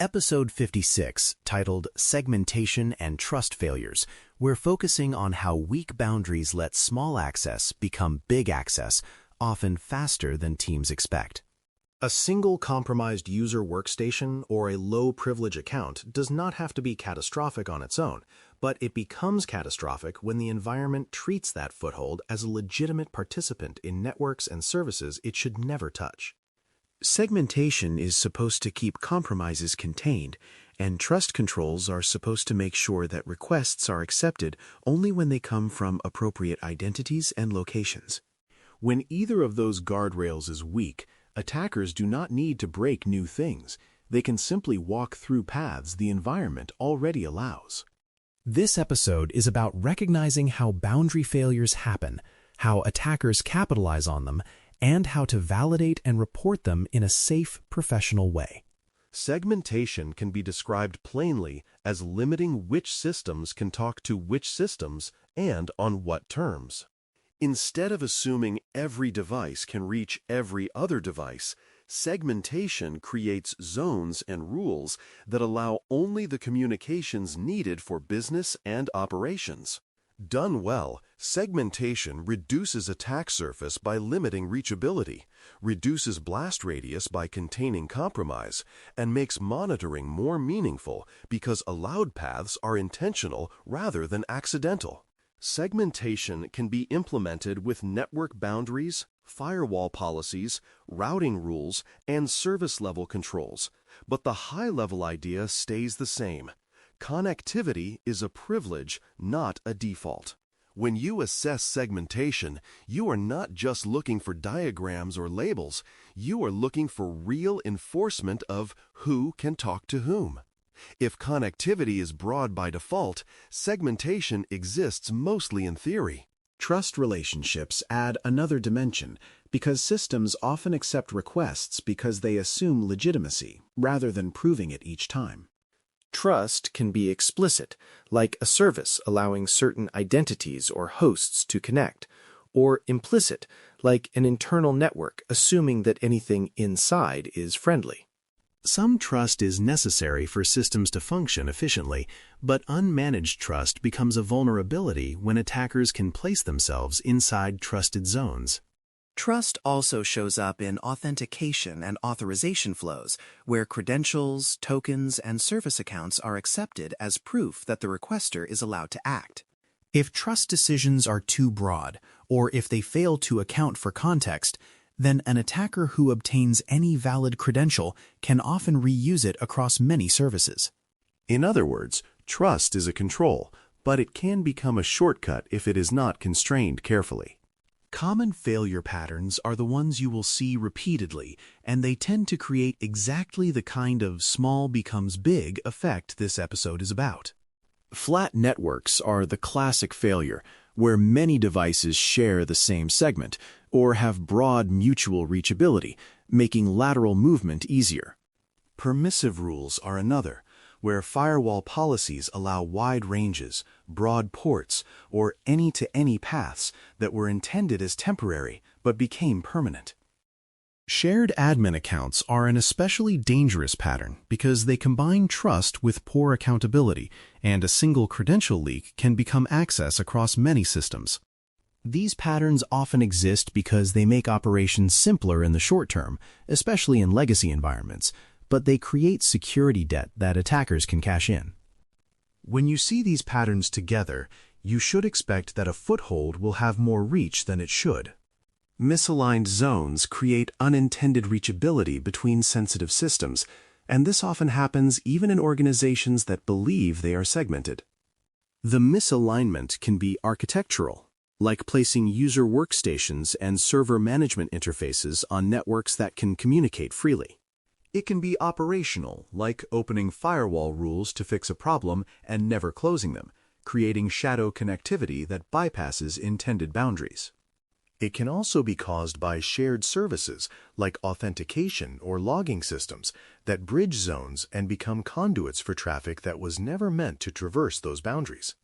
Episode 56, titled Segmentation and Trust Failures, we're focusing on how weak boundaries let small access become big access, often faster than teams expect. A single compromised user workstation or a low-privilege account does not have to be catastrophic on its own, but it becomes catastrophic when the environment treats that foothold as a legitimate participant in networks and services it should never touch. Segmentation is supposed to keep compromises contained, and trust controls are supposed to make sure that requests are accepted only when they come from appropriate identities and locations. When either of those guardrails is weak, attackers do not need to break new things. They can simply walk through paths the environment already allows. This episode is about recognizing how boundary failures happen, how attackers capitalize on them, and how to validate and report them in a safe, professional way. Segmentation can be described plainly as limiting which systems can talk to which systems and on what terms. Instead of assuming every device can reach every other device, segmentation creates zones and rules that allow only the communications needed for business and operations. Done well, segmentation reduces attack surface by limiting reachability, reduces blast radius by containing compromise, and makes monitoring more meaningful because allowed paths are intentional rather than accidental. Segmentation can be implemented with network boundaries, firewall policies, routing rules, and service-level controls, but the high-level idea stays the same. Connectivity is a privilege, not a default. When you assess segmentation, you are not just looking for diagrams or labels, you are looking for real enforcement of who can talk to whom. If connectivity is broad by default, segmentation exists mostly in theory. Trust relationships add another dimension because systems often accept requests because they assume legitimacy rather than proving it each time. Trust can be explicit, like a service allowing certain identities or hosts to connect, or implicit, like an internal network assuming that anything inside is friendly. Some trust is necessary for systems to function efficiently, but unmanaged trust becomes a vulnerability when attackers can place themselves inside trusted zones. Trust also shows up in authentication and authorization flows, where credentials, tokens, and service accounts are accepted as proof that the requester is allowed to act. If trust decisions are too broad, or if they fail to account for context, then an attacker who obtains any valid credential can often reuse it across many services. In other words, trust is a control, but it can become a shortcut if it is not constrained carefully. Common failure patterns are the ones you will see repeatedly, and they tend to create exactly the kind of small becomes big effect this episode is about. Flat networks are the classic failure, where many devices share the same segment, or have broad mutual reachability, making lateral movement easier. Permissive rules are another, where firewall policies allow wide ranges, broad ports, or any-to-any paths that were intended as temporary but became permanent. Shared admin accounts are an especially dangerous pattern because they combine trust with poor accountability, and a single credential leak can become access across many systems. These patterns often exist because they make operations simpler in the short term, especially in legacy environments, but they create security debt that attackers can cash in. When you see these patterns together, you should expect that a foothold will have more reach than it should. Misaligned zones create unintended reachability between sensitive systems, and this often happens even in organizations that believe they are segmented. The misalignment can be architectural, like placing user workstations and server management interfaces on networks that can communicate freely. It can be operational, like opening firewall rules to fix a problem and never closing them, creating shadow connectivity that bypasses intended boundaries. It can also be caused by shared services, like authentication or logging systems, that bridge zones and become conduits for traffic that was never meant to traverse those boundaries.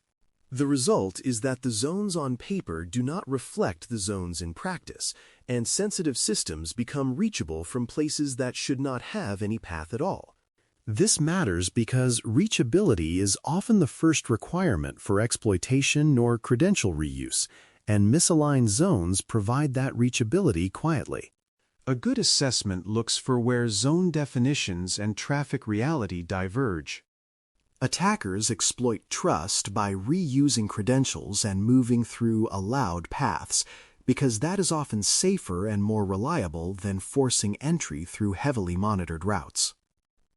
The result is that the zones on paper do not reflect the zones in practice, and sensitive systems become reachable from places that should not have any path at all. This matters because reachability is often the first requirement for exploitation or credential reuse, and misaligned zones provide that reachability quietly. A good assessment looks for where zone definitions and traffic reality diverge. Attackers exploit trust by reusing credentials and moving through allowed paths, because that is often safer and more reliable than forcing entry through heavily monitored routes.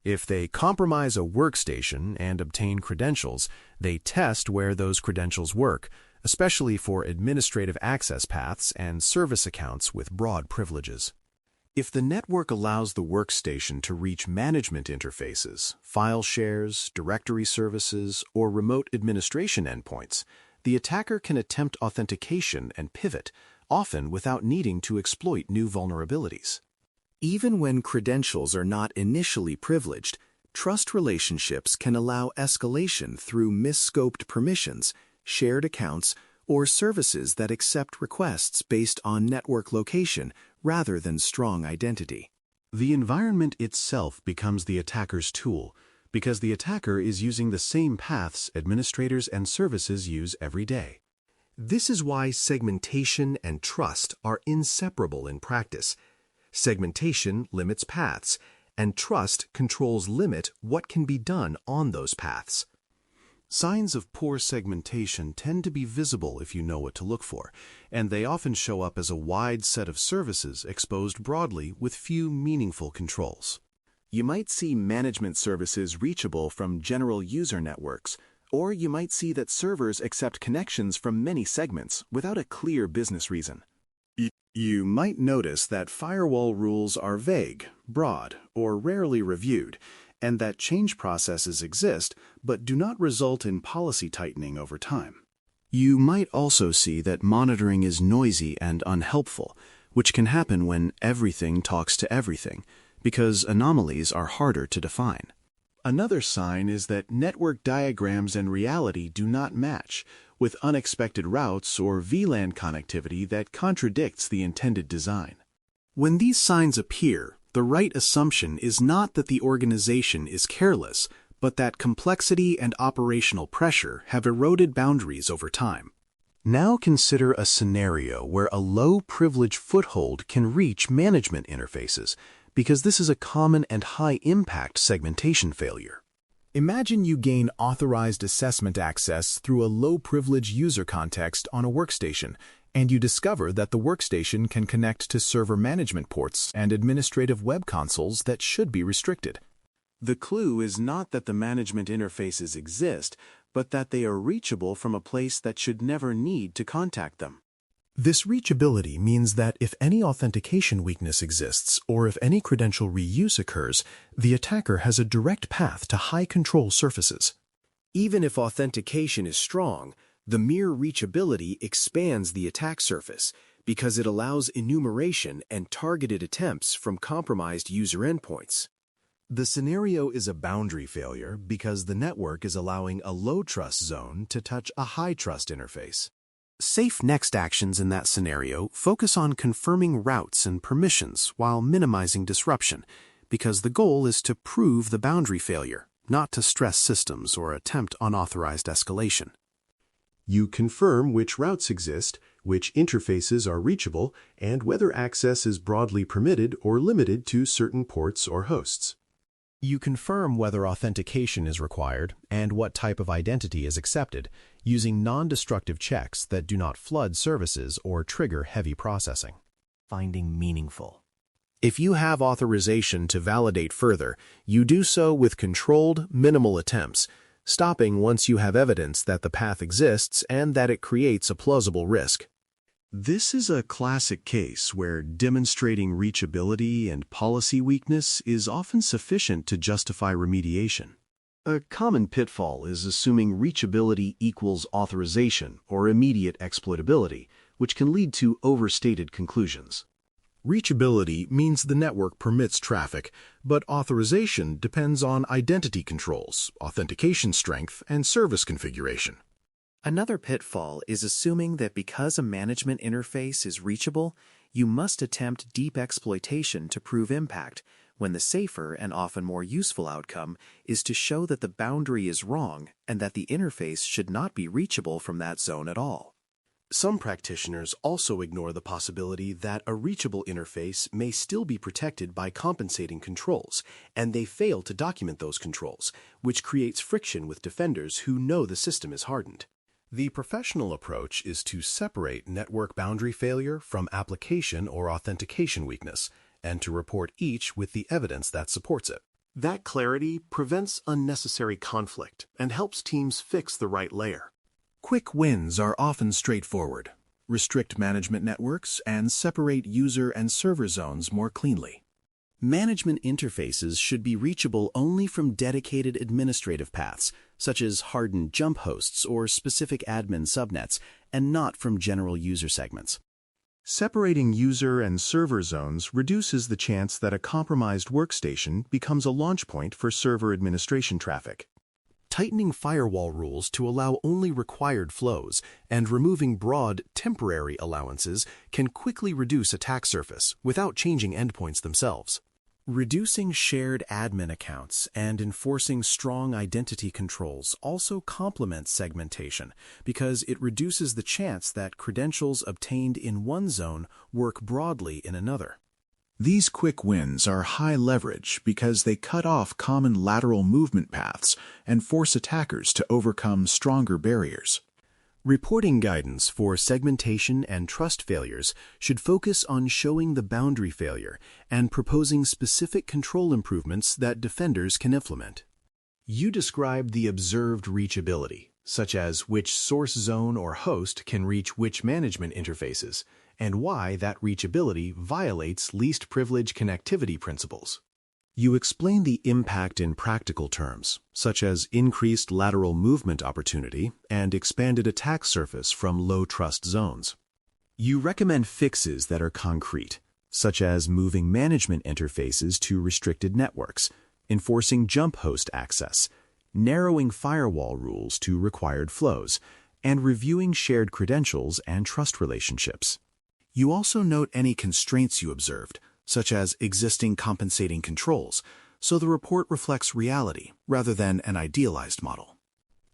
If they compromise a workstation and obtain credentials, they test where those credentials work, especially for administrative access paths and service accounts with broad privileges. If the network allows the workstation to reach management interfaces, file shares, directory services, or remote administration endpoints, the attacker can attempt authentication and pivot, often without needing to exploit new vulnerabilities. Even when credentials are not initially privileged, trust relationships can allow escalation through misscoped permissions, shared accounts, or services that accept requests based on network location rather than strong identity. The environment itself becomes the attacker's tool, because the attacker is using the same paths administrators and services use every day. This is why segmentation and trust are inseparable in practice. Segmentation limits paths, and trust controls what can be done on those paths. Signs of poor segmentation tend to be visible if you know what to look for, and they often show up as a wide set of services exposed broadly with few meaningful controls. You might see management services reachable from general user networks, or you might see that servers accept connections from many segments without a clear business reason. You might notice that firewall rules are vague, broad, or rarely reviewed, and that change processes exist but do not result in policy tightening over time. You might also see that monitoring is noisy and unhelpful, which can happen when everything talks to everything, because anomalies are harder to define. Another sign is that network diagrams and reality do not match, with unexpected routes or VLAN connectivity that contradicts the intended design. When these signs appear, the right assumption is not that the organization is careless, but that complexity and operational pressure have eroded boundaries over time. Now consider a scenario where a low-privilege foothold can reach management interfaces, because this is a common and high-impact segmentation failure. Imagine you gain authorized assessment access through a low-privilege user context on a workstation, and you discover that the workstation can connect to server management ports and administrative web consoles that should be restricted. The clue is not that the management interfaces exist, but that they are reachable from a place that should never need to contact them. This reachability means that if any authentication weakness exists, or if any credential reuse occurs, the attacker has a direct path to high-control surfaces. Even if authentication is strong, the mere reachability expands the attack surface because it allows enumeration and targeted attempts from compromised user endpoints. The scenario is a boundary failure because the network is allowing a low-trust zone to touch a high-trust interface. Safe next actions in that scenario focus on confirming routes and permissions while minimizing disruption, because the goal is to prove the boundary failure, not to stress systems or attempt unauthorized escalation. You confirm which routes exist, which interfaces are reachable, and whether access is broadly permitted or limited to certain ports or hosts. You confirm whether authentication is required and what type of identity is accepted, using non-destructive checks that do not flood services or trigger heavy processing. Finding meaningful. If you have authorization to validate further, you do so with controlled, minimal attempts, stopping once you have evidence that the path exists and that it creates a plausible risk. This is a classic case where demonstrating reachability and policy weakness is often sufficient to justify remediation. A common pitfall is assuming reachability equals authorization or immediate exploitability, which can lead to overstated conclusions. Reachability means the network permits traffic, but authorization depends on identity controls, authentication strength, and service configuration. Another pitfall is assuming that because a management interface is reachable, you must attempt deep exploitation to prove impact, when the safer and often more useful outcome is to show that the boundary is wrong and that the interface should not be reachable from that zone at all. Some practitioners also ignore the possibility that a reachable interface may still be protected by compensating controls, and they fail to document those controls, which creates friction with defenders who know the system is hardened. The professional approach is to separate network boundary failure from application or authentication weakness, and to report each with the evidence that supports it. That clarity prevents unnecessary conflict and helps teams fix the right layer. Quick wins are often straightforward. Restrict management networks and separate user and server zones more cleanly. Management interfaces should be reachable only from dedicated administrative paths, such as hardened jump hosts or specific admin subnets, and not from general user segments. Separating user and server zones reduces the chance that a compromised workstation becomes a launch point for server administration traffic. Tightening firewall rules to allow only required flows and removing broad, temporary allowances can quickly reduce attack surface without changing endpoints themselves. Reducing shared admin accounts and enforcing strong identity controls also complements segmentation because it reduces the chance that credentials obtained in one zone work broadly in another. These quick wins are high leverage because they cut off common lateral movement paths and force attackers to overcome stronger barriers. Reporting guidance for segmentation and trust failures should focus on showing the boundary failure and proposing specific control improvements that defenders can implement. You described the observed reachability, such as which source zone or host can reach which management interfaces, and why that reachability violates least privilege connectivity principles. You explain the impact in practical terms, such as increased lateral movement opportunity and expanded attack surface from low-trust zones. You recommend fixes that are concrete, such as moving management interfaces to restricted networks, enforcing jump host access, narrowing firewall rules to required flows, and reviewing shared credentials and trust relationships. You also note any constraints you observed, such as existing compensating controls, so the report reflects reality rather than an idealized model.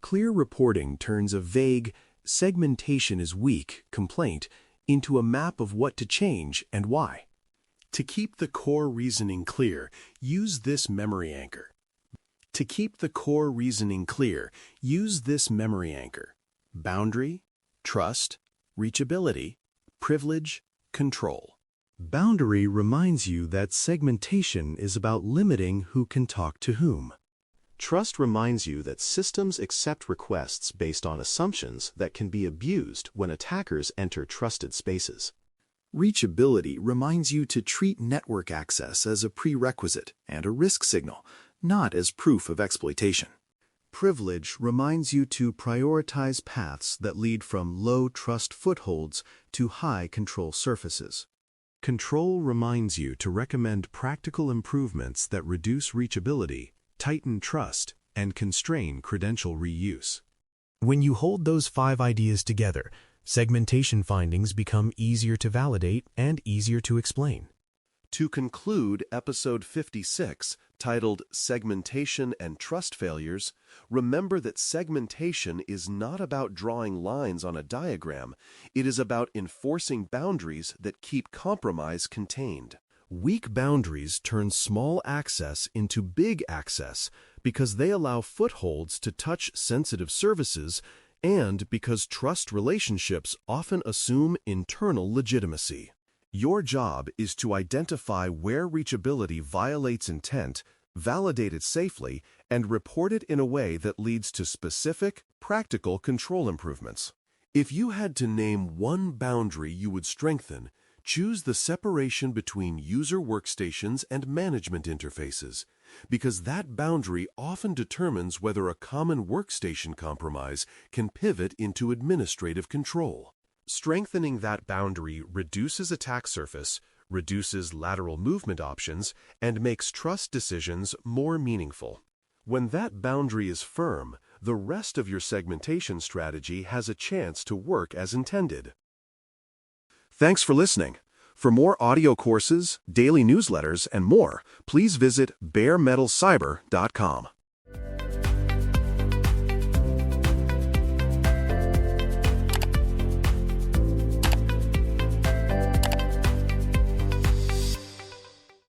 Clear reporting turns a vague, segmentation is weak complaint into a map of what to change and why. To keep the core reasoning clear, use this memory anchor. Boundary, trust, reachability, privilege, control. Boundary reminds you that segmentation is about limiting who can talk to whom. Trust reminds you that systems accept requests based on assumptions that can be abused when attackers enter trusted spaces. Reachability reminds you to treat network access as a prerequisite and a risk signal, not as proof of exploitation. Privilege reminds you to prioritize paths that lead from low-trust footholds to high-control surfaces. Control reminds you to recommend practical improvements that reduce reachability, tighten trust, and constrain credential reuse. When you hold those 5 ideas together, segmentation findings become easier to validate and easier to explain. To conclude episode 56, titled Segmentation and Trust Failures, remember that segmentation is not about drawing lines on a diagram. It is about enforcing boundaries that keep compromise contained. Weak boundaries turn small access into big access because they allow footholds to touch sensitive services and because trust relationships often assume internal legitimacy. Your job is to identify where reachability violates intent, validate it safely, and report it in a way that leads to specific, practical control improvements. If you had to name one boundary you would strengthen, choose the separation between user workstations and management interfaces, because that boundary often determines whether a common workstation compromise can pivot into administrative control. Strengthening that boundary reduces attack surface, reduces lateral movement options, and makes trust decisions more meaningful. When that boundary is firm, the rest of your segmentation strategy has a chance to work as intended. Thanks for listening. For more audio courses, daily newsletters, and more, please visit baremetalcyber.com.